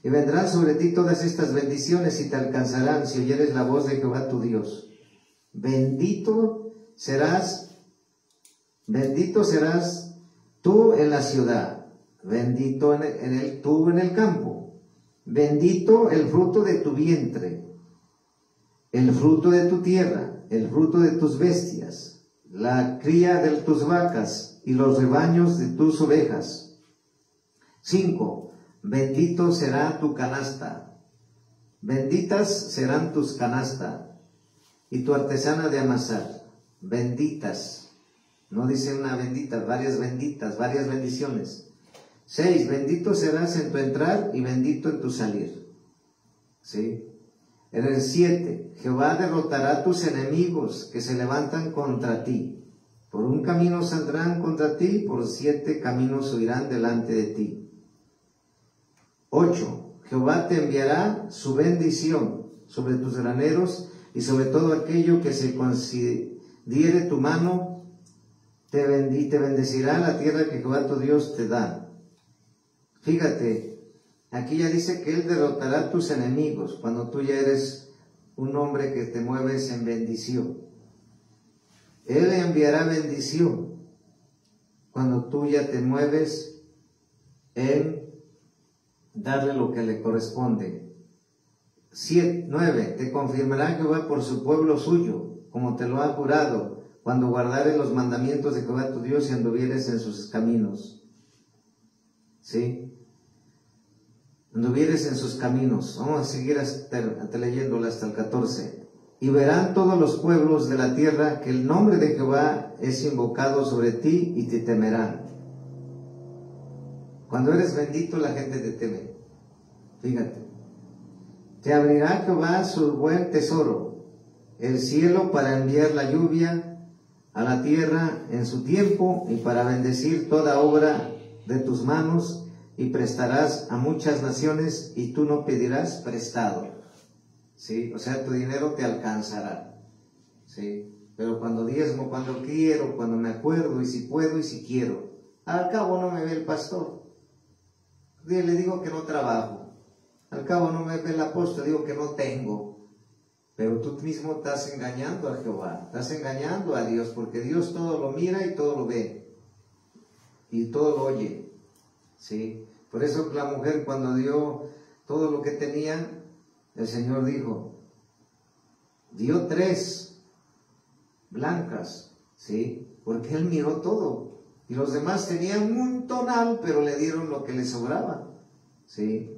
Y vendrán sobre ti todas estas bendiciones y te alcanzarán si oyeres la voz de Jehová tu Dios. Bendito serás tú en la ciudad, bendito tú en el campo, bendito el fruto de tu vientre, el fruto de tu tierra, el fruto de tus bestias, la cría de tus vacas y los rebaños de tus ovejas. 5. Bendito será tu canasta, benditas serán tus canastas y tu artesana de amasar, benditas. No dice una bendita, varias benditas, varias bendiciones. 6. Bendito serás en tu entrar y bendito en tu salir. ¿Sí? En el 7. Jehová derrotará a tus enemigos que se levantan contra ti. Por un camino saldrán contra ti, por 7 caminos huirán delante de ti. 8. Jehová te enviará su bendición sobre tus graneros y sobre todo aquello que se considere tu mano, te bendecirá la tierra que Jehová tu Dios te da. Fíjate, aquí ya dice que Él derrotará a tus enemigos cuando tú ya eres un hombre que te mueves en bendición. Él enviará bendición cuando tú ya te mueves en darle lo que le corresponde. 9. Te confirmará Jehová por su pueblo suyo, como te lo ha jurado, cuando guardares los mandamientos de Jehová tu Dios y anduvieres en sus caminos. ¿Sí? Anduvieres en sus caminos. Vamos a seguir leyéndola hasta el 14. Y verán todos los pueblos de la tierra que el nombre de Jehová es invocado sobre ti y te temerán. Cuando eres bendito, la gente te teme. Fíjate. Te abrirá Jehová su buen tesoro, el cielo para enviar la lluvia a la tierra en su tiempo y para bendecir toda obra de tus manos, y prestarás a muchas naciones y tú no pedirás prestado. ¿Sí? O sea, tu dinero te alcanzará. ¿Sí? Pero cuando diezmo, cuando quiero, cuando me acuerdo y si puedo y si quiero, al cabo no me ve el pastor. Le digo que no trabajo. Al cabo no me ve el apóstol, digo que no tengo. Pero tú mismo estás engañando a Jehová, estás engañando a Dios, porque Dios todo lo mira y todo lo ve, y todo lo oye. ¿Sí? Por eso la mujer, cuando dio todo lo que tenía, el Señor dijo, dio 3 blancas, ¿sí? Porque Él miró todo, y los demás tenían un tonal, pero le dieron lo que les sobraba. ¿Sí?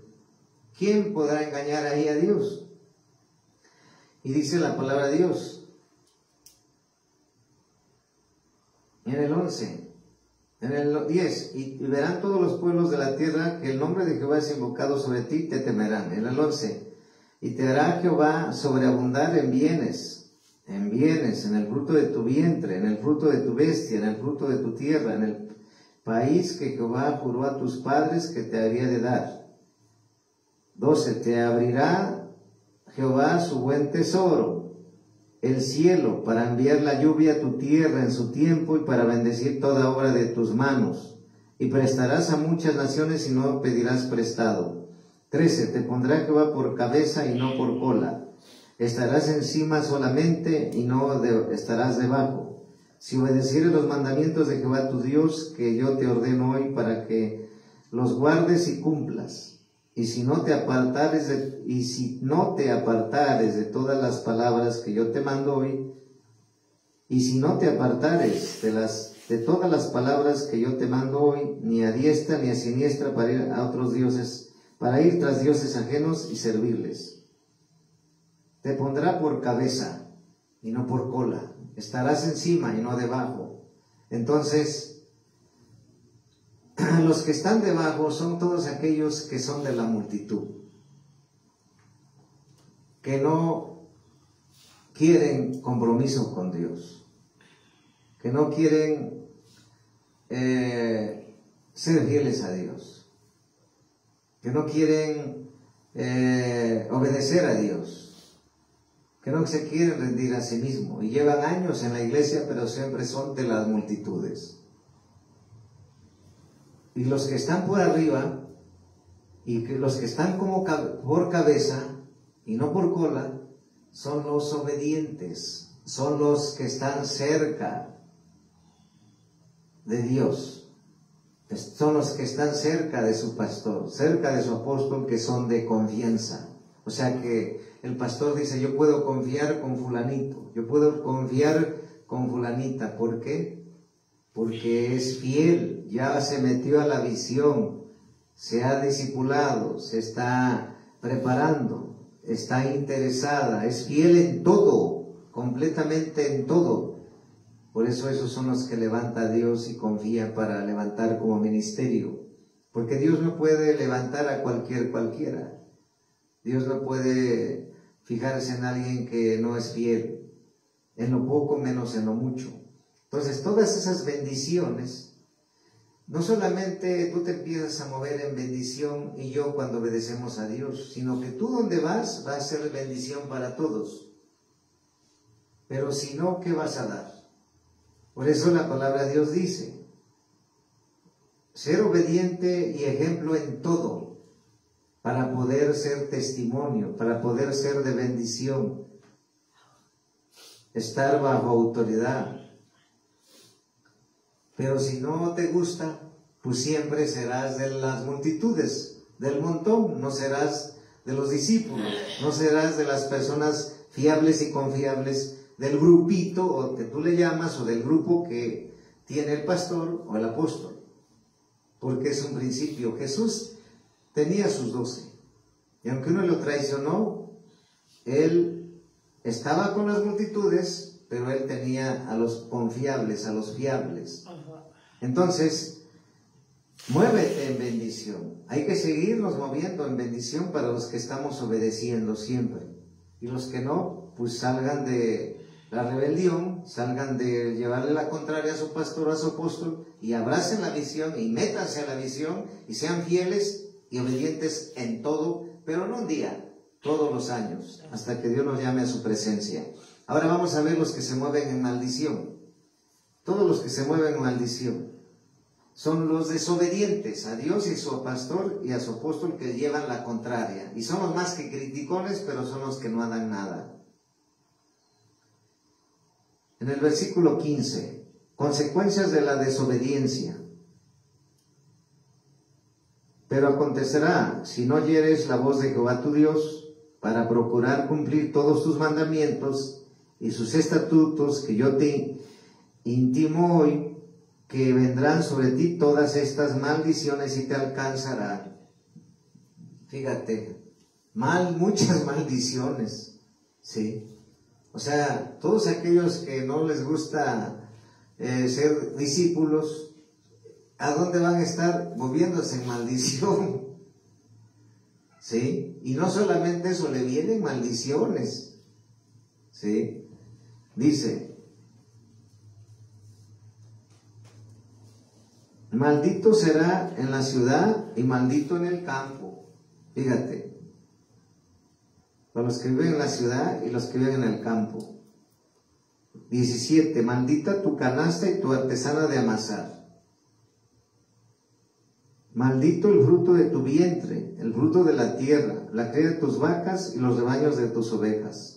¿Quién podrá engañar ahí a Dios? Y dice la palabra de Dios en el 11, en el 10, y verán todos los pueblos de la tierra que el nombre de Jehová es invocado sobre ti, te temerán. En el 11, y te hará Jehová sobreabundar en bienes, en el fruto de tu vientre, en el fruto de tu bestia, en el fruto de tu tierra, en el país que Jehová juró a tus padres que te habría de dar. 12, te abrirá Jehová su buen tesoro, el cielo, para enviar la lluvia a tu tierra en su tiempo y para bendecir toda obra de tus manos. Y prestarás a muchas naciones y no pedirás prestado. 13, te pondrá Jehová por cabeza y no por cola. Estarás encima solamente y no estarás debajo. Si obedecieres los mandamientos de Jehová tu Dios, que yo te ordeno hoy para que los guardes y cumplas. Y si no te apartares de todas las palabras que yo te mando hoy, y si no te apartares de todas las palabras que yo te mando hoy, ni a diestra ni a siniestra para ir a otros dioses, para ir tras dioses ajenos y servirles. Te pondrá por cabeza y no por cola. Estarás encima y no debajo. Entonces, los que están debajo son todos aquellos que son de la multitud, que no quieren compromiso con Dios, que no quieren ser fieles a Dios, que no quieren obedecer a Dios, que no se quieren rendir a sí mismo, y llevan años en la iglesia, pero siempre son de las multitudes. Y los que están por arriba Y que los que están como por cabeza y no por cola son los obedientes, son los que están cerca de Dios, son los que están cerca de su pastor, cerca de su apóstol, que son de confianza. O sea que el pastor dice, yo puedo confiar con fulanito, yo puedo confiar con fulanita. ¿Por qué? Porque es fiel, ya se metió a la visión, se ha discipulado, se está preparando, está interesada, es fiel en todo, completamente en todo. Por eso esos son los que levanta a Dios y confía para levantar como ministerio. Porque Dios no puede levantar a cualquiera. Dios no puede fijarse en alguien que no es fiel, en lo poco menos en lo mucho. Entonces todas esas bendiciones, no solamente tú te empiezas a mover en bendición y yo cuando obedecemos a Dios, sino que tú donde vas va a ser bendición para todos. Pero si no, ¿qué vas a dar? Por eso la palabra de Dios dice, ser obediente y ejemplo en todo, para poder ser testimonio, para poder ser de bendición, estar bajo autoridad. Pero si no te gusta, pues siempre serás de las multitudes, del montón, no serás de los discípulos, no serás de las personas fiables y confiables del grupito, o que tú le llamas, o del grupo que tiene el pastor o el apóstol. Porque es un principio. Jesús tenía sus 12, y aunque uno lo traicionó, él estaba con las multitudes, pero él tenía a los confiables, a los fiables. Entonces, muévete en bendición. Hay que seguirnos moviendo en bendición para los que estamos obedeciendo siempre. Y los que no, pues salgan de la rebelión, salgan de llevarle la contraria a su pastor o a su apóstol, y abracen la visión y métanse a la visión y sean fieles y obedientes en todo, pero no un día, todos los años, hasta que Dios nos llame a su presencia. Ahora vamos a ver los que se mueven en maldición. Todos los que se mueven en maldición son los desobedientes a Dios y a su pastor y a su apóstol, que llevan la contraria. Y son los más que criticones, pero son los que no hagan nada. En el versículo 15, consecuencias de la desobediencia. Pero acontecerá, si no oyeres la voz de Jehová tu Dios, para procurar cumplir todos tus mandamientos y sus estatutos que yo te intimo hoy, que vendrán sobre ti todas estas maldiciones y te alcanzarán. Fíjate, muchas maldiciones, ¿sí? O sea, todos aquellos que no les gusta ser discípulos, ¿a dónde van a estar? Moviéndose en maldición, ¿sí? Y no solamente eso, le vienen maldiciones, ¿sí? Dice, maldito será en la ciudad y maldito en el campo. Fíjate, para los que viven en la ciudad y los que viven en el campo. 17, maldita tu canasta y tu artesana de amasar. Maldito el fruto de tu vientre, el fruto de la tierra, la cría de tus vacas y los rebaños de tus ovejas.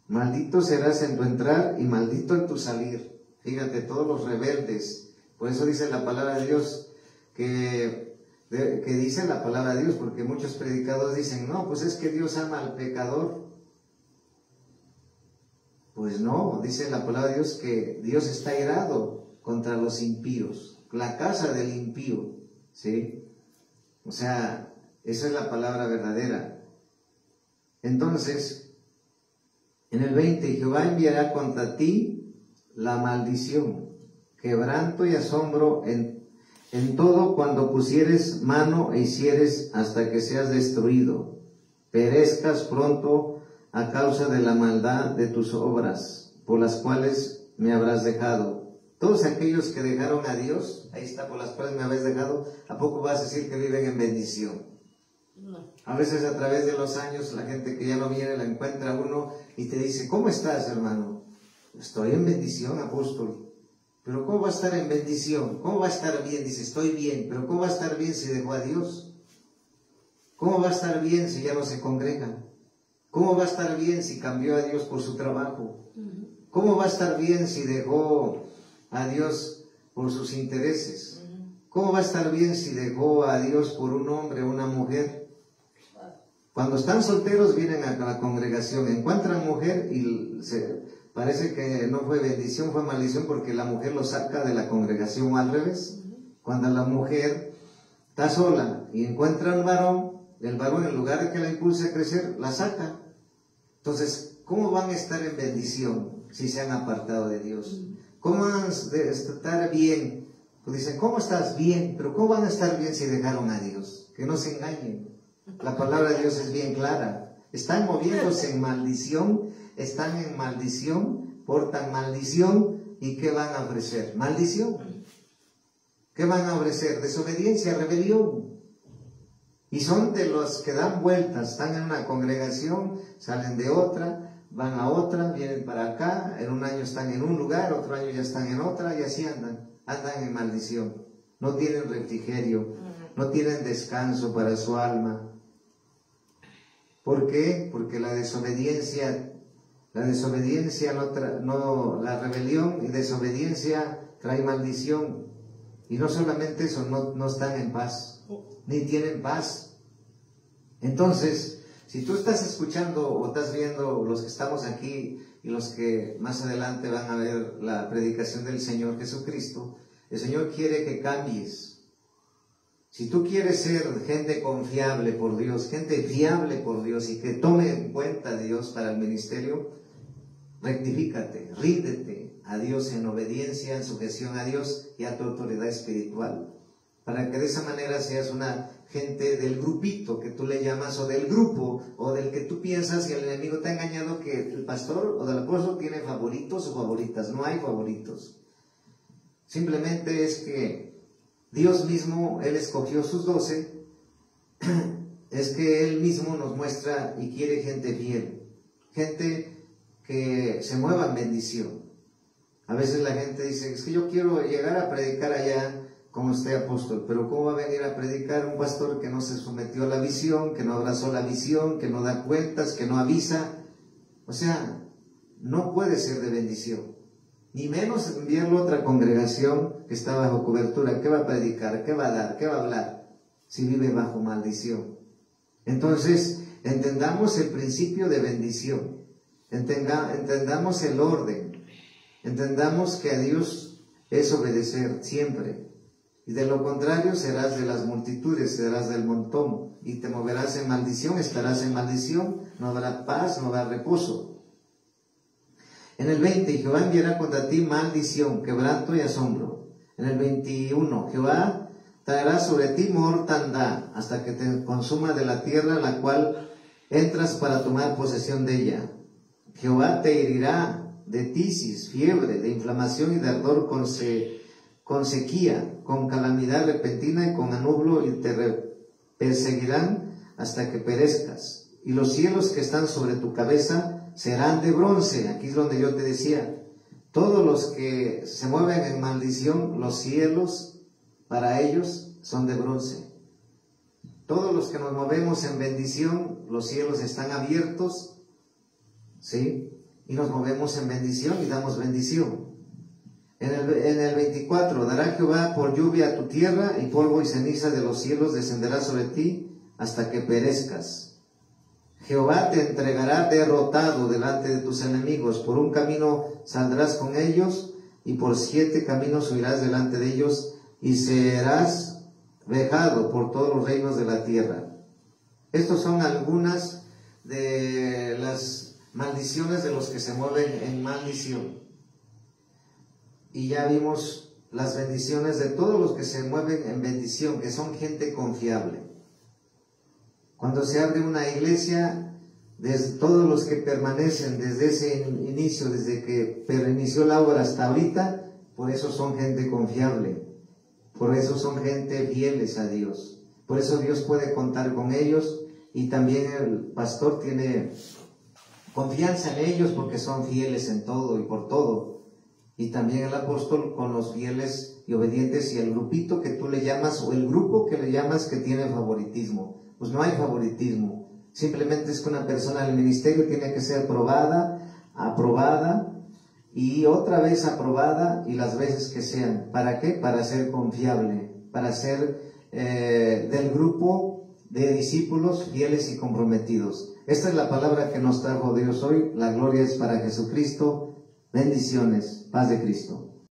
Maldito serás en tu entrar y maldito en tu salir. Fíjate, todos los rebeldes. Por eso dice la palabra de Dios, que dice la palabra de Dios, porque muchos predicadores dicen, no, pues es que Dios ama al pecador. Pues no, dice la palabra de Dios que Dios está irado contra los impíos, la casa del impío, ¿sí? O sea, esa es la palabra verdadera. Entonces, en el 20, Jehová enviará contra ti la maldición, quebranto y asombro en todo cuando pusieres mano e hicieres hasta que seas destruido, perezcas pronto a causa de la maldad de tus obras, por las cuales me habrás dejado. Todos aquellos que dejaron a Dios, ahí está, por las cuales me habéis dejado, ¿a poco vas a decir que viven en bendición? No. A veces a través de los años la gente que ya no viene la encuentra a uno y te dice, ¿cómo estás, hermano? Estoy en bendición, apóstol. Pero ¿cómo va a estar en bendición? ¿Cómo va a estar bien? Dice, estoy bien, pero ¿cómo va a estar bien si dejó a Dios? ¿Cómo va a estar bien si ya no se congrega? ¿Cómo va a estar bien si cambió a Dios por su trabajo? ¿Cómo va a estar bien si dejó a Dios por sus intereses? ¿Cómo va a estar bien si dejó a Dios por un hombre o una mujer? Cuando están solteros vienen a la congregación, encuentran mujer y parece que no fue bendición, fue maldición, porque la mujer lo saca de la congregación, o al revés. Cuando la mujer está sola y encuentra un varón, el varón en lugar de que la impulse a crecer, la saca. Entonces, ¿cómo van a estar en bendición si se han apartado de Dios? ¿Cómo van a estar bien? Pues dicen, ¿cómo estás? Bien, pero ¿cómo van a estar bien si dejaron a Dios? Que no se engañen. La palabra de Dios es bien clara. Están moviéndose en maldición, portan maldición, ¿y qué van a ofrecer? Maldición. ¿Qué van a ofrecer? Desobediencia, rebelión. Y son de los que dan vueltas, están en una congregación, salen de otra, van a otra, vienen para acá, en un año están en un lugar, otro año ya están en otra, y así andan en maldición. No tienen refrigerio, no tienen descanso para su alma. ¿Por qué? Porque la rebelión y desobediencia trae maldición. Y no solamente eso, no están en paz, ni tienen paz. Entonces, si tú estás escuchando o estás viendo, los que estamos aquí y los que más adelante van a ver la predicación del Señor Jesucristo, el Señor quiere que cambies. Si tú quieres ser gente confiable por Dios, gente fiable por Dios y que tome en cuenta a Dios para el ministerio, rectifícate, ríndete a Dios en obediencia, en sujeción a Dios y a tu autoridad espiritual, para que de esa manera seas una gente del grupito que tú le llamas, o del grupo, o del que tú piensas, y el enemigo te ha engañado que el pastor o del apóstol tiene favoritos o favoritas. No hay favoritos. Simplemente es que Dios mismo, Él escogió sus 12, es que Él mismo nos muestra y quiere gente fiel, gente que se mueva en bendición. A veces la gente dice, es que yo quiero llegar a predicar allá como usted, apóstol, pero ¿cómo va a venir a predicar un pastor que no se sometió a la visión, que no abrazó la visión, que no da cuentas, que no avisa? O sea, no puede ser de bendición. Ni menos enviarlo a otra congregación que está bajo cobertura. ¿Qué va a predicar? ¿Qué va a dar? ¿Qué va a hablar? Si vive bajo maldición. Entonces, entendamos el principio de bendición. Entendamos el orden. Entendamos que a Dios es obedecer siempre. Y de lo contrario serás de las multitudes, serás del montón. Y te moverás en maldición, estarás en maldición. No habrá paz, no habrá reposo. En el 20, Jehová enviará contra ti maldición, quebranto y asombro. En el 21, Jehová traerá sobre ti mortandad, hasta que te consuma de la tierra a la cual entras para tomar posesión de ella. Jehová te herirá de tisis, fiebre, de inflamación y de ardor con sequía, con calamidad repentina y con anublo, y te perseguirán hasta que perezcas. Y los cielos que están sobre tu cabeza serán de bronce. Aquí es donde yo te decía, todos los que se mueven en maldición, los cielos para ellos son de bronce. Todos los que nos movemos en bendición, los cielos están abiertos, ¿sí? Y nos movemos en bendición y damos bendición. En el 24, dará Jehová por lluvia a tu tierra, y polvo y ceniza de los cielos descenderá sobre ti hasta que perezcas. Jehová te entregará derrotado delante de tus enemigos. Por un camino saldrás con ellos, y por 7 caminos huirás delante de ellos, y serás vejado por todos los reinos de la tierra. Estas son algunas de las maldiciones de los que se mueven en maldición. Y ya vimos las bendiciones de todos los que se mueven en bendición, que son gente confiable. Cuando se abre una iglesia, desde todos los que permanecen desde ese inicio, desde que inició la obra hasta ahorita, por eso son gente confiable, por eso son gente fieles a Dios, por eso Dios puede contar con ellos, y también el pastor tiene confianza en ellos porque son fieles en todo y por todo, y también el apóstol con los fieles y obedientes, y el grupito que tú le llamas, o el grupo que le llamas que tiene favoritismo. pues no hay favoritismo. Simplemente es que una persona del ministerio tiene que ser probada, aprobada y otra vez aprobada y las veces que sean. ¿Para qué? Para ser confiable, para ser del grupo de discípulos fieles y comprometidos. Esta es la palabra que nos trajo Dios hoy. La gloria es para Jesucristo. Bendiciones. Paz de Cristo.